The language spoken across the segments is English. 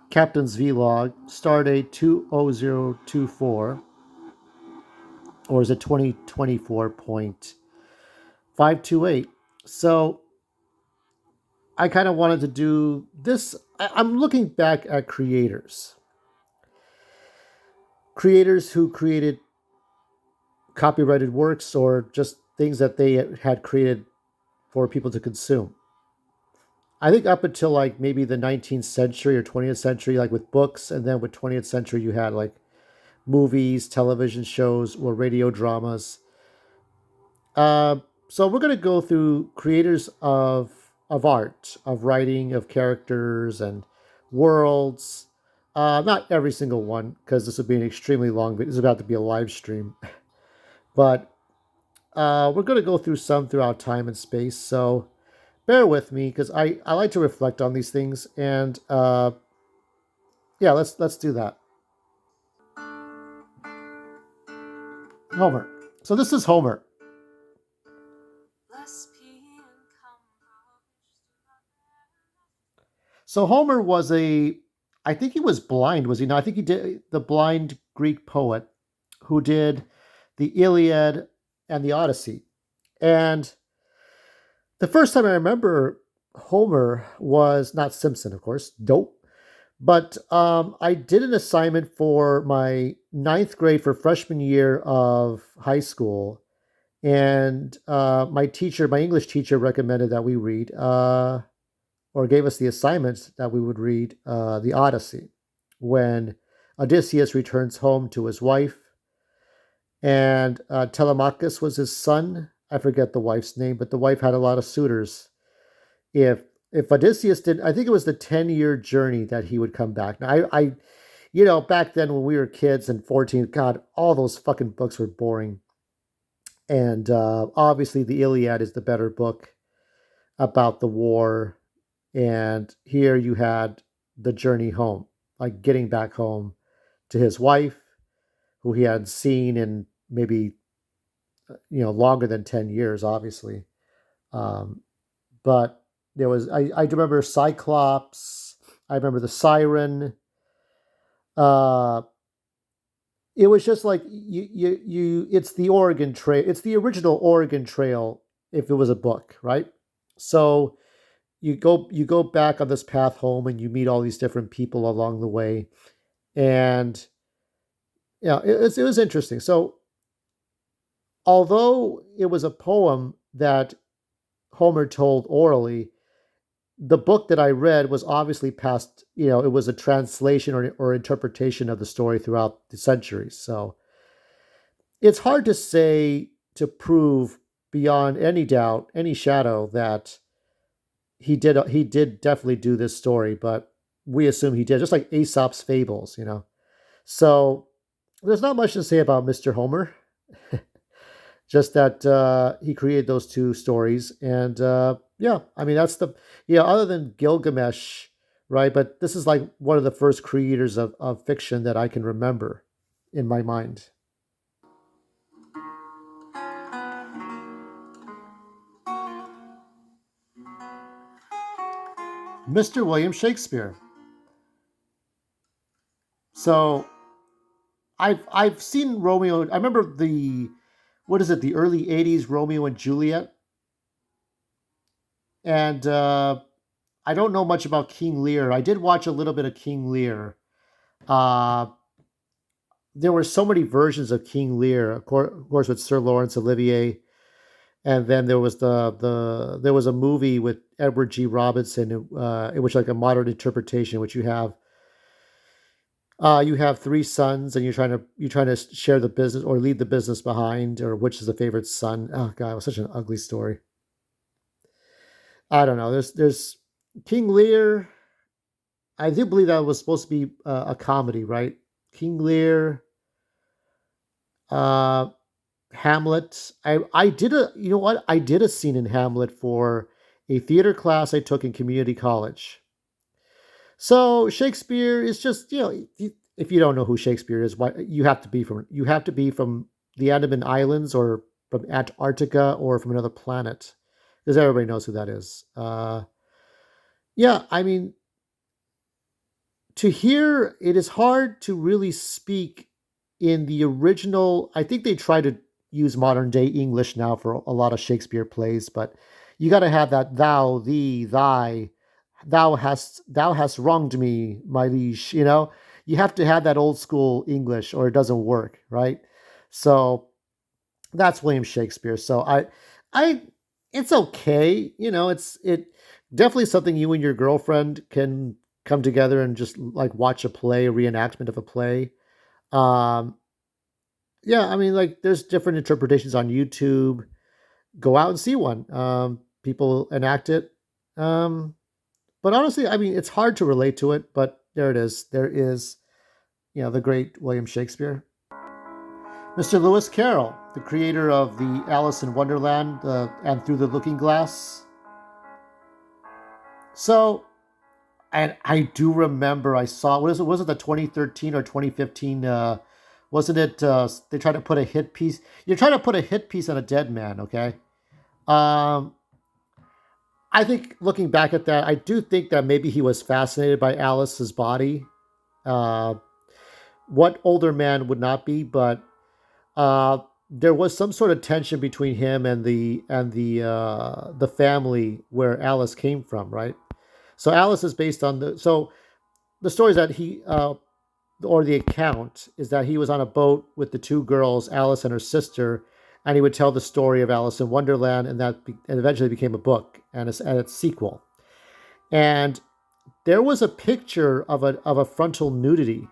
Captain's Vlog, Stardate 20024, or is it 2024.528? So I kind of wanted to do this. I'm looking back at creators who created copyrighted works or just things that they had created for people to consume. I think up until like maybe the 19th century or 20th century, like with books, and then with 20th century, you had like movies, television shows, or radio dramas. Uh, so we're going to go through creators of art, of writing, of characters and worlds. Not every single one, because this would be an extremely long video. This is about to be a live stream, but we're going to go through some throughout time and space. So bear with me, because I like to reflect on these things, and yeah, let's do that. Homer. So this is Homer. So Homer was I think he was blind, was he not? I think he did the blind Greek poet who did the Iliad and the Odyssey. And the first time I remember Homer was not Simpson, of course, dope. But I did an assignment for my ninth grade for freshman year of high school, and my English teacher, recommended that we read, or gave us the assignment that we would read the Odyssey when Odysseus returns home to his wife, and Telemachus was his son. I forget the wife's name, but the wife had a lot of suitors. If if Odysseus did, I think it was the 10-year journey that he would come back. Now, back then when we were kids and 14, God, all those fucking books were boring. And obviously, the Iliad is the better book about the war. And here you had the journey home, like getting back home to his wife, who he had seen in maybe longer than 10 years, obviously. Um, but I remember Cyclops. I remember the Siren. Uh, it was just like it's the Oregon Trail. It's the original Oregon Trail if it was a book, right? So you go back on this path home and you meet all these different people along the way, and yeah, it was interesting. So although it was a poem that Homer told orally, the book that I read was obviously passed, it was a translation or interpretation of the story throughout the centuries. So it's hard to say, to prove beyond any doubt, any shadow, that he did definitely do this story, but we assume he did, just like Aesop's fables. So there's not much to say about Mr. Homer, just that he created those two stories, and yeah, I mean that's the other than Gilgamesh, right? But this is like one of the first creators of fiction that I can remember in my mind. Mr. William Shakespeare. So I've seen Romeo. I remember the what is it? The early '80s Romeo and Juliet, and I don't know much about King Lear. I did watch a little bit of King Lear. Uh, there were so many versions of King Lear, of course, with Sir Laurence Olivier, and then there was there was a movie with Edward G. Robinson, in which, like, a modern interpretation, which you have three sons, and you're trying to share the business or leave the business behind, or which is the favorite son. Oh God, it was such an ugly story. I don't know. There's King Lear. I do believe that was supposed to be a comedy, right? King Lear, uh, Hamlet. I did a you know what I did a scene in Hamlet for a theater class I took in community college. So Shakespeare is just, if you don't know who Shakespeare is, why you have to be from the Andaman Islands, or from Antarctica, or from another planet, because everybody knows who that is. Yeah, I mean, to hear, it is hard to really speak in the original. I think they try to use modern day English now for a lot of Shakespeare plays, but you got to have that thou, thee, thy, thou hast wronged me, my liege. You have to have that old school English, or it doesn't work, right? So that's William Shakespeare. So I, it's okay. It definitely something you and your girlfriend can come together and just like watch a play, a reenactment of a play. Um, yeah, I mean, like there's different interpretations on YouTube. Go out and see one. People enact it. Um, but honestly, I mean, it's hard to relate to it. But there it is. There is, the great William Shakespeare. Mr. Lewis Carroll, the creator of the Alice in Wonderland and Through the Looking Glass. So, and I do remember I saw, what is it? Was it the 2013 or 2015? Wasn't it? They tried to put a hit piece. You're trying to put a hit piece on a dead man, okay? Um, I think looking back at that, I do think that maybe he was fascinated by Alice's body. Uh, what older man would not be? But there was some sort of tension between him and the family where Alice came from, right? So Alice is based on the story is that or the account is that he was on a boat with the two girls, Alice and her sister, and he would tell the story of Alice in Wonderland, and and eventually became a book and its sequel. And there was a picture of a frontal nudity.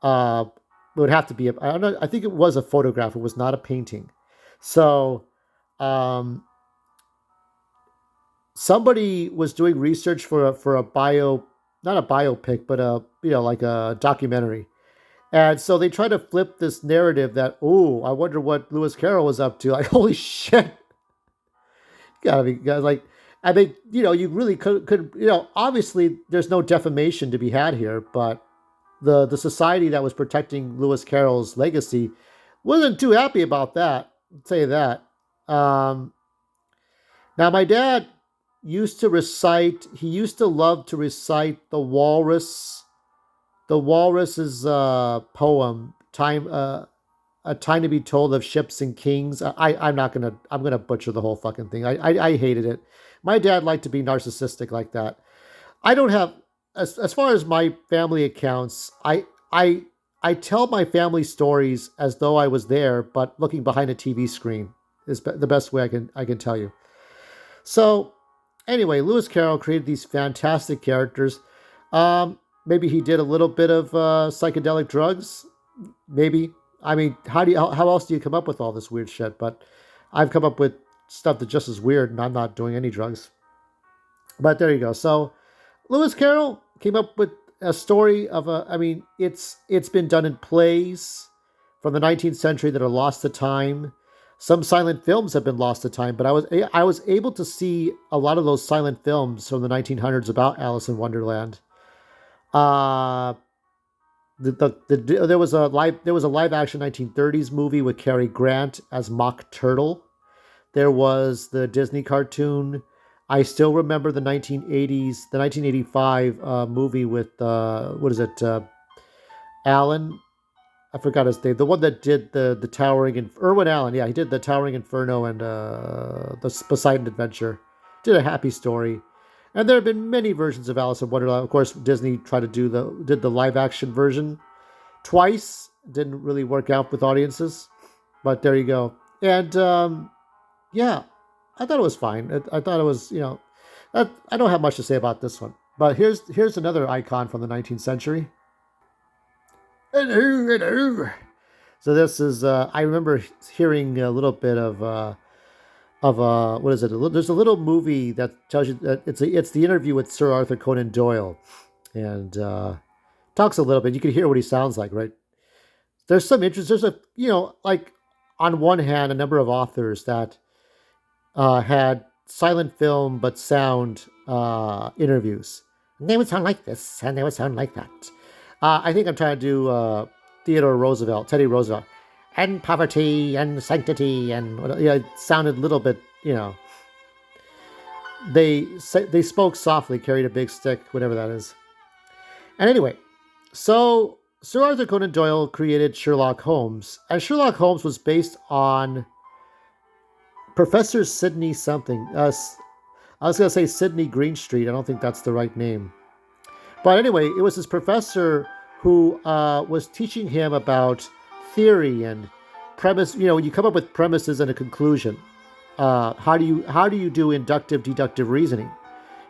It would have to be I don't know. I think it was a photograph. It was not a painting. So, um, somebody was doing research for a not a biopic, but like a documentary. And so they try to flip this narrative that, oh, I wonder what Lewis Carroll was up to. Like, holy shit, gotta be guys. Like, I think you really could obviously there's no defamation to be had here, but the society that was protecting Lewis Carroll's legacy wasn't too happy about that. I'll tell you that. Um, Now, my dad used to recite. He used to love to recite the Walrus. The Walrus's poem, "Time." A time to be told of ships and kings. I'm not gonna. I'm gonna butcher the whole fucking thing. I hated it. My dad liked to be narcissistic like that. I don't have as far as my family accounts. I tell my family stories as though I was there, but looking behind a TV screen is the best way I can tell you. So, anyway, Lewis Carroll created these fantastic characters. Maybe he did a little bit of psychedelic drugs. Maybe. I mean, how else do you come up with all this weird shit? But I've come up with stuff that's just as weird, and I'm not doing any drugs. But there you go. So, Lewis Carroll came up with a story of a. I mean, it's been done in plays from the 19th century that are lost to time. Some silent films have been lost to time, but I was able to see a lot of those silent films from the 1900s about Alice in Wonderland. Uh, there was a live action 1930s movie with Cary Grant as Mock Turtle. There was the Disney cartoon. I still remember the 1985 movie with what is it? Alan. I forgot his name. The one that did the Towering Irwin Allen. Yeah, he did the Towering Inferno and the Poseidon Adventure. Did a happy story. And there have been many versions of Alice in Wonderland. Of course, Disney tried to did the live action version twice. Didn't really work out with audiences, but there you go. And yeah, I thought it was fine. I thought it was I don't have much to say about this one. But here's another icon from the 19th century. Hello, hello. So this is I remember hearing a little bit of what is it? There's a little movie that tells you that it's the interview with Sir Arthur Conan Doyle, and talks a little bit. You can hear what he sounds like, right? There's some interest. There's a like on one hand a number of authors that had silent film but sound interviews. And they would sound like this, and they would sound like that. I think I'm trying to do Teddy Roosevelt, and poverty and sanctity, and it sounded a little bit, They spoke softly, carried a big stick, whatever that is. And anyway, So Sir Arthur Conan Doyle created Sherlock Holmes, and Sherlock Holmes was based on Professor Sidney something. I was going to say Sidney Greenstreet. I don't think that's the right name. But anyway, it was his professor who was teaching him about theory and premise. You know, you come up with premises and a conclusion. How do you do inductive deductive reasoning?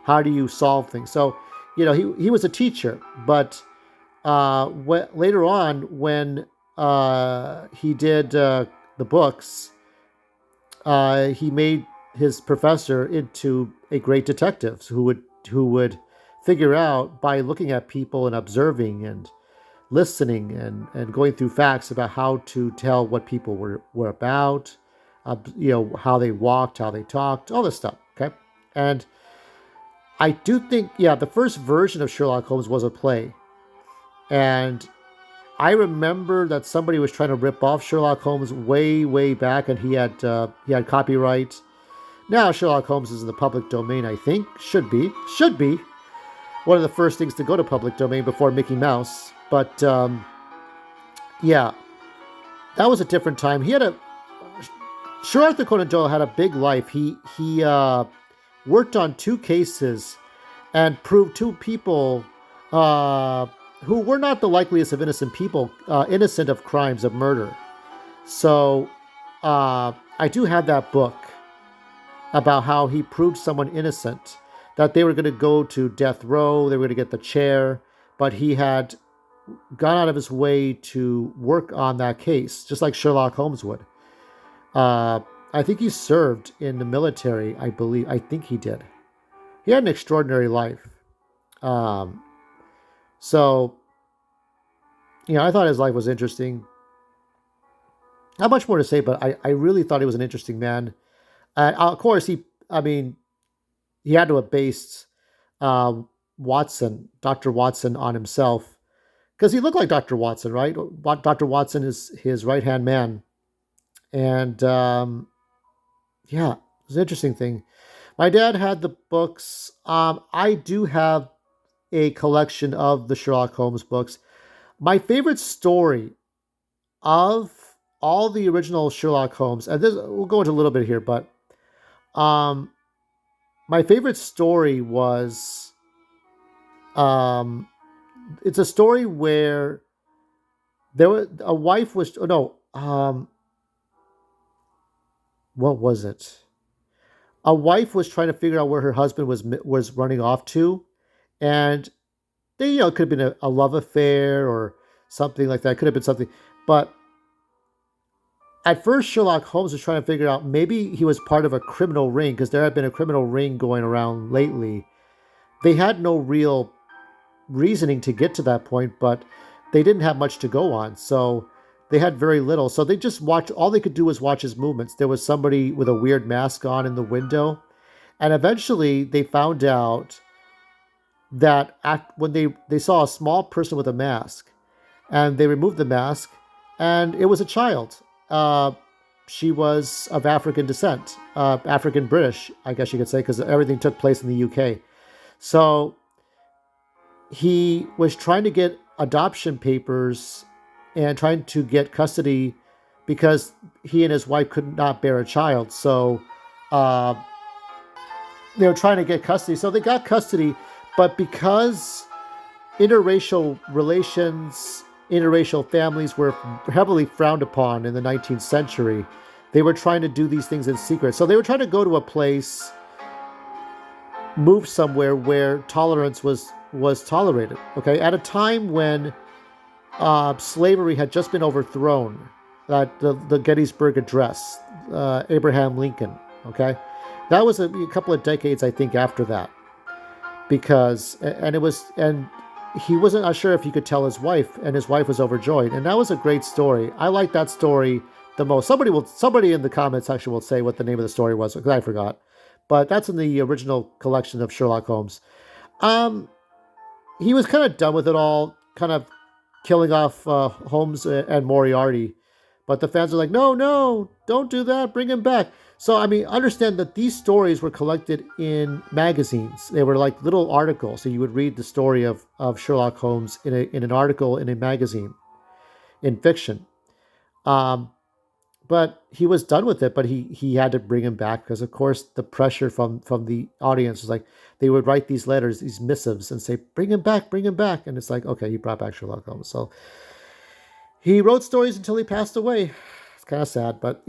How do you solve things? So, he was a teacher, but later on when he did the books, he made his professor into a great detective who would figure out by looking at people and observing and listening and going through facts about how to tell what people were about, how they walked, how they talked, all this stuff. Okay. And I do think, yeah, the first version of Sherlock Holmes was a play. And I remember that somebody was trying to rip off Sherlock Holmes way, way back, and he had copyright. Now Sherlock Holmes is in the public domain, I think. Should be one of the first things to go to public domain before Mickey Mouse. But yeah, that was a different time. Sir Arthur Conan Doyle had a big life. He worked on two cases and proved two people who were not the likeliest of innocent people, innocent of crimes of murder. So I do have that book about how he proved someone innocent, that they were going to go to death row, they were going to get the chair, but he had gone out of his way to work on that case, just like Sherlock Holmes would. I think he served in the military, I believe. I think he did. He had an extraordinary life. Um, so, I thought his life was interesting. Not much more to say, but I really thought he was an interesting man. Of course, he had to have based uh, Dr. Watson, on himself because he looked like Dr. Watson, right? Dr. Watson is his right hand man. And yeah, it was an interesting thing. My dad had the books. I do have a collection of the Sherlock Holmes books. My favorite story of all the original Sherlock Holmes, and this we'll go into a little bit here, but um, my favorite story was um, it's a story where there was a wife was oh, no what was it? A wife was trying to figure out where her husband was running off to, and they it could have been a love affair or something like that. It could have been something, but at first Sherlock Holmes was trying to figure out maybe he was part of a criminal ring because there had been a criminal ring going around lately. They had no real reasoning to get to that point, but they didn't have much to go on, so they had very little. So they just watched. All they could do was watch his movements. There was somebody with a weird mask on in the window, and eventually they found out that when they saw a small person with a mask, and they removed the mask, and it was a child. Uh, she was of African descent, African British, I guess you could say, because everything took place in the UK. So he was trying to get adoption papers and trying to get custody because he and his wife could not bear a child. So uh, they were trying to get custody. So they got custody, but because interracial relations, interracial families were heavily frowned upon in the 19th century, they were trying to do these things in secret. So they were trying to go to a place, move somewhere where tolerance was tolerated. Okay, at a time when slavery had just been overthrown, that the Gettysburg Address, Abraham Lincoln. Okay, that was a couple of decades, I think, after that, because and he wasn't sure if he could tell his wife, and his wife was overjoyed, and that was a great story. I like that story the most. Somebody in the comment section will say what the name of the story was because I forgot, but that's in the original collection of Sherlock Holmes. Um, he was kind of done with it all, kind of killing off Holmes and Moriarty. But the fans are like, no, no, don't do that. Bring him back. So, I mean, understand that these stories were collected in magazines. They were like little articles. So you would read the story of Sherlock Holmes in an article in a magazine in fiction. Um, but he was done with it. But he had to bring him back because, of course, the pressure from the audience was like they would write these letters, these missives, and say, bring him back." And it's like, okay, he brought back Sherlock Holmes. So he wrote stories until he passed away. It's kind of sad, but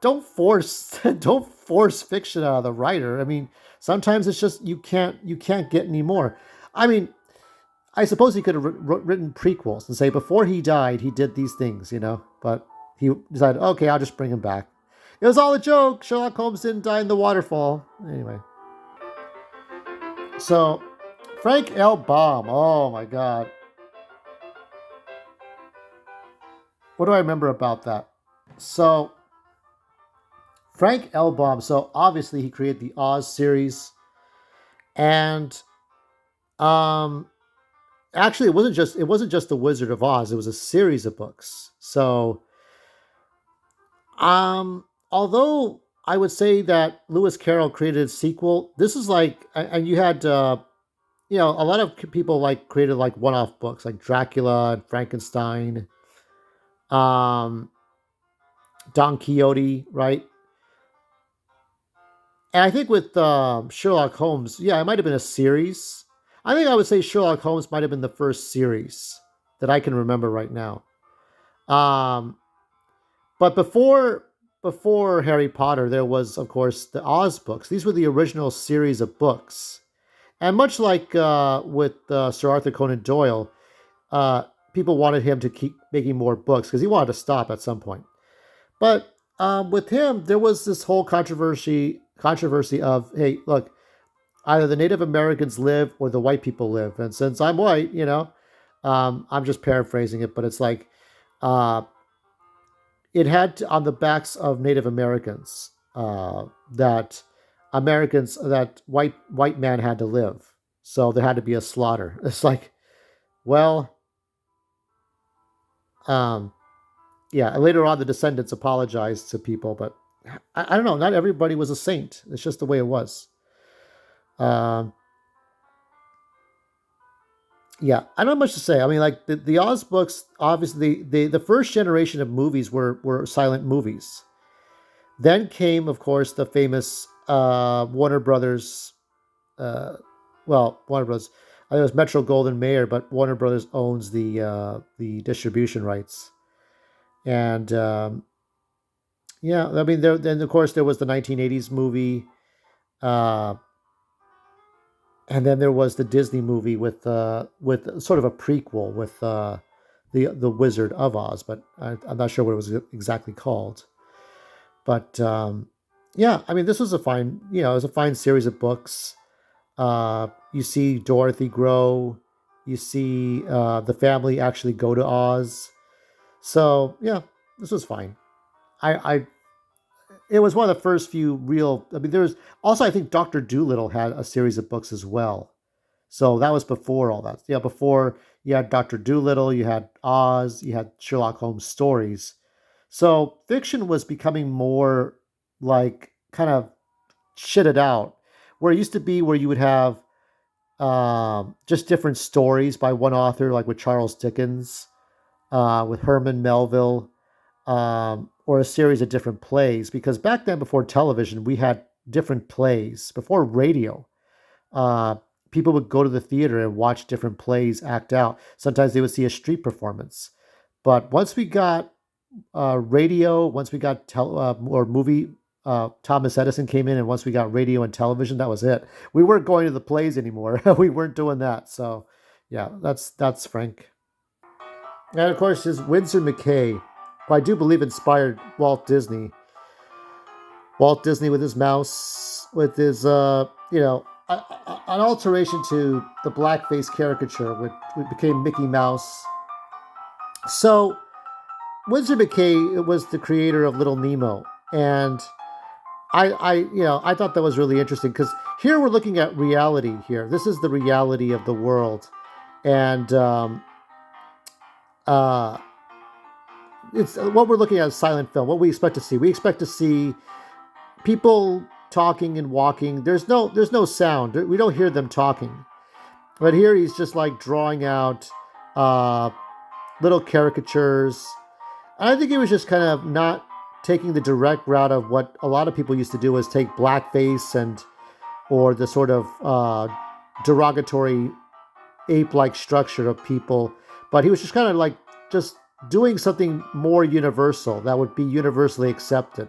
don't force don't force fiction out of the writer. I mean, sometimes it's just you can't get any more. I mean, I suppose he could have written prequels and say before he died he did these things, but he decided, okay, I'll just bring him back. It was all a joke. Sherlock Holmes didn't die in the waterfall. Anyway, so Frank L. Baum. Oh my God, what do I remember about that? So Frank L. Baum. So obviously he created the Oz series, and um, actually it wasn't just the Wizard of Oz. It was a series of books. So although I would say that Lewis Carroll created a sequel, this is like, and you had a lot of people like created like one-off books like Dracula and Frankenstein, um, Don Quixote, right? And I think with Sherlock Holmes, yeah, it might have been a series. I think I would say Sherlock Holmes might have been the first series that I can remember right now. Um, but before Harry Potter, there was, of course, the Oz books. These were the original series of books, and much like with Sir Arthur Conan Doyle, uh, people wanted him to keep making more books because he wanted to stop at some point. But with him, there was this whole controversy of, hey, look, either the Native Americans live or the white people live. And since I'm white, I'm just paraphrasing it, but it's like uh, it had to, on the backs of Native Americans that white man had to live. So there had to be a slaughter. It's like, well, um, yeah. Later on, the descendants apologized to people, but I don't know. Not everybody was a saint. It's just the way it was. Um, Yeah, I don't have much to say. I mean, like the Oz books, obviously, the first generation of movies were silent movies. Then came, of course, the famous Warner Brothers. Uh, Warner Brothers. I think it was Metro Goldwyn Mayer, but Warner Brothers owns the distribution rights. And yeah, I mean, then of course there was the 1980s movie. Uh, and then there was the Disney movie with sort of a prequel with the Wizard of Oz, but I'm not sure what it was exactly called. But yeah, I mean, this was a fine, it was a fine series of books. You see Dorothy grow, you see the family actually go to Oz. So yeah, this was fine. I It was one of the first few real. I mean, there was also, I think, Doctor Doolittle had a series of books as well. So that was before all that. Yeah, before you had Doctor Doolittle, you had Oz, you had Sherlock Holmes stories. So fiction was becoming more like kind of shitted out, where it used to be where you would have just different stories by one author, like with Charles Dickens, with Herman Melville, or a series of different plays. Because back then, before television, we had different plays. Before radio, uh, people would go to the theater and watch different plays act out. Sometimes they would see a street performance. But once we got radio, once we got or movie, Thomas Edison came in, and once we got radio and television, that was it. We weren't going to the plays anymore. We weren't doing that. So, yeah, that's Frank. And of course, his Winsor McKay, who I do believe inspired Walt Disney. Walt Disney with his mouse, with his, an alteration to the blackface caricature, which became Mickey Mouse. So, Winsor McKay was the creator of Little Nemo, and I thought that was really interesting because here we're looking at reality. Here, this is the reality of the world, and uh, it's what we're looking at is silent film. What we expect to see, people talking and walking. There's no sound. We don't hear them talking. But here he's just like drawing out uh, little caricatures. I think he was just kind of not taking the direct route of what a lot of people used to do, was take blackface and or the sort of derogatory ape-like structure of people. But he was just kind of like just doing something more universal that would be universally accepted.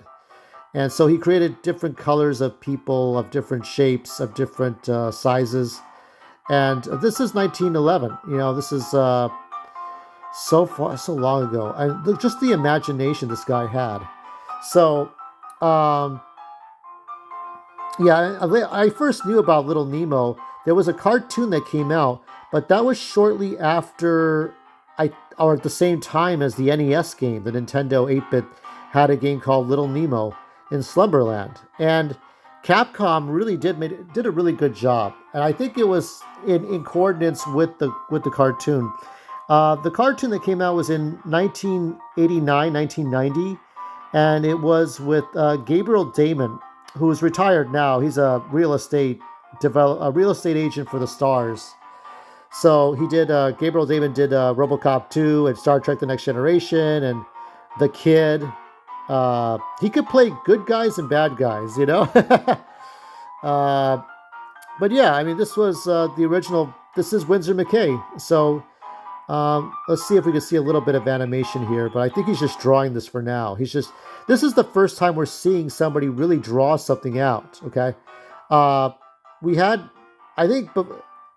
And so he created different colors of people, of different shapes, of different sizes. And this is 1911. This is so far, so long ago. And just the imagination this guy had. So, yeah, I first knew about Little Nemo. There was a cartoon that came out, but that was shortly after or at the same time as the NES game. The Nintendo 8-bit had a game called Little Nemo in Slumberland, and Capcom really did a really good job. And I think it was in coordinates with the cartoon. The cartoon that came out was in 1989, 1990, and it was with Gabriel Damon, who's retired now. He's a real estate agent for the Stars. So he did. Gabriel Damon did RoboCop 2 and Star Trek: The Next Generation and The Kid. He could play good guys and bad guys, but yeah, I mean, this was the original. This is Winsor McCay. So let's see if we can see a little bit of animation here. But I think he's just drawing this for now. This is the first time we're seeing somebody really draw something out. Okay, we had, I think,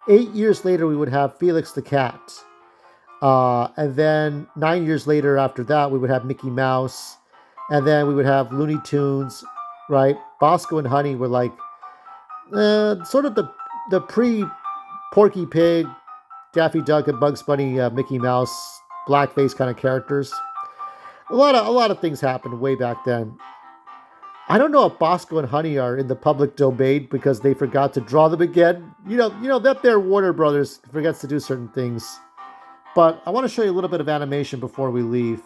8 years later we would have Felix the Cat, and then 9 years later after that we would have Mickey Mouse. And then we would have Looney Tunes, right? Bosco and Honey were like sort of the pre-Porky Pig, Daffy Duck, and Bugs Bunny, Mickey Mouse, blackface kind of characters. A lot of things happened way back then. I don't know if Bosco and Honey are in the public domain because they forgot to draw them again. You know that their Warner Brothers forgets to do certain things. But I want to show you a little bit of animation before we leave.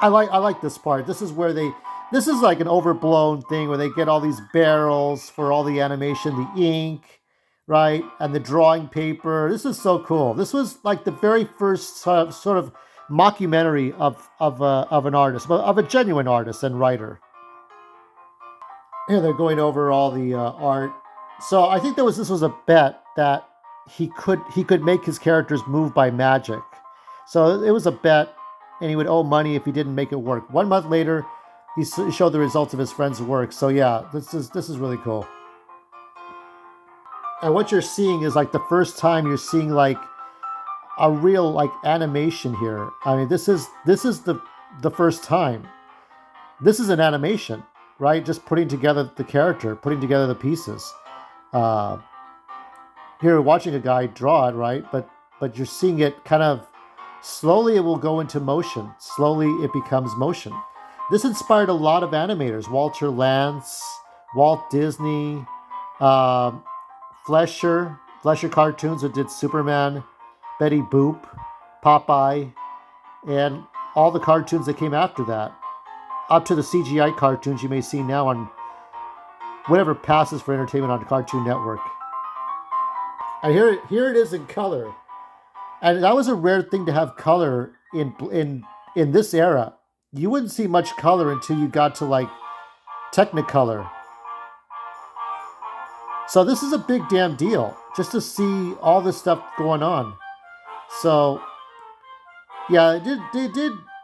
I like this part. This is like an overblown thing where they get all these barrels for all the animation, the ink, right, and the drawing paper. This is so cool. This was like the very first sort of mockumentary of an artist, of a genuine artist and writer. Here they're going over all the art. So I think this was a bet that he could make his characters move by magic. So it was a bet. And he would owe money if he didn't make it work. 1 month later, he showed the results of his friend's work. So yeah, this is really cool. And what you're seeing is like the first time you're seeing like a real like animation here. I mean, this is the first time. This is an animation, right? Just putting together the character, putting together the pieces. Here, we're watching a guy draw it, right? But you're seeing it kind of. Slowly it will go into motion. Slowly it becomes motion. This inspired a lot of animators. Walter Lantz, Walt Disney, Fleischer Cartoons, who did Superman, Betty Boop, Popeye, and all the cartoons that came after that. Up to the CGI cartoons you may see now on whatever passes for entertainment on Cartoon Network. And here it is in color. And that was a rare thing to have color in this era. You wouldn't see much color until you got to like Technicolor. So this is a big damn deal just to see all this stuff going on. So yeah,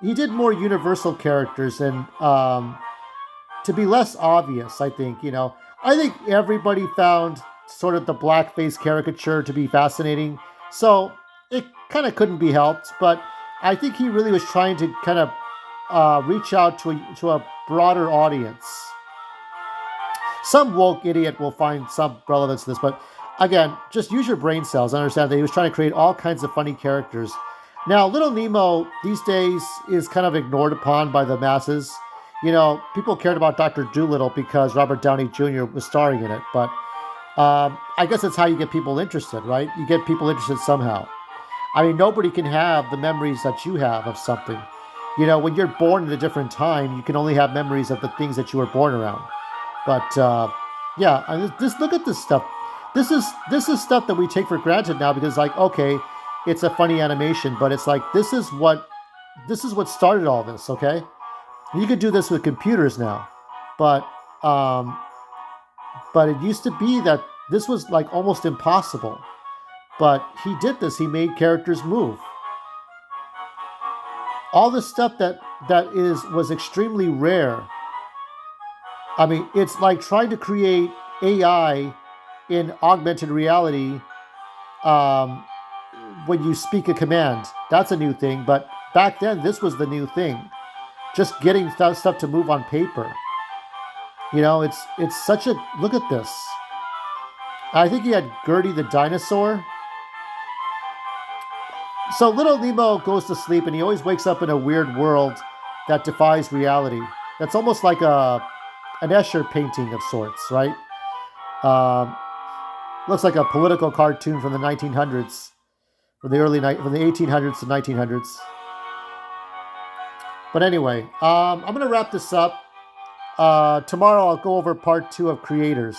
he did more universal characters and to be less obvious. I think I think everybody found sort of the blackface caricature to be fascinating. So. It kind of couldn't be helped, but I think he really was trying to kind of reach out to a broader audience. Some woke idiot will find some relevance to this, but again, just use your brain cells. Understand that he was trying to create all kinds of funny characters. Now, Little Nemo these days is kind of ignored upon by the masses. People cared about Dr. Dolittle because Robert Downey Jr. was starring in it, but I guess that's how you get people interested, right? You get people interested somehow. I mean, nobody can have the memories that you have of something. When you're born at a different time, you can only have memories of the things that you were born around. But yeah, I mean, just look at this stuff. This is stuff that we take for granted now because like okay, it's a funny animation, but it's like this is what started all this. Okay, you could do this with computers now, but um, but it used to be that this was like almost impossible. But he did this. He made characters move. All the stuff that was extremely rare. I mean, it's like trying to create AI in augmented reality um, when you speak a command. That's a new thing, but back then this was the new thing. Just getting stuff to move on paper. It's such a look at this. I think he had Gertie the dinosaur. So little Nemo goes to sleep and he always wakes up in a weird world that defies reality. That's almost like an Escher painting of sorts, right? Um, Looks like a political cartoon from the 1900s, from the 1800s to 1900s. But anyway, I'm gonna wrap this up. Tomorrow I'll go over part 2 of Creators.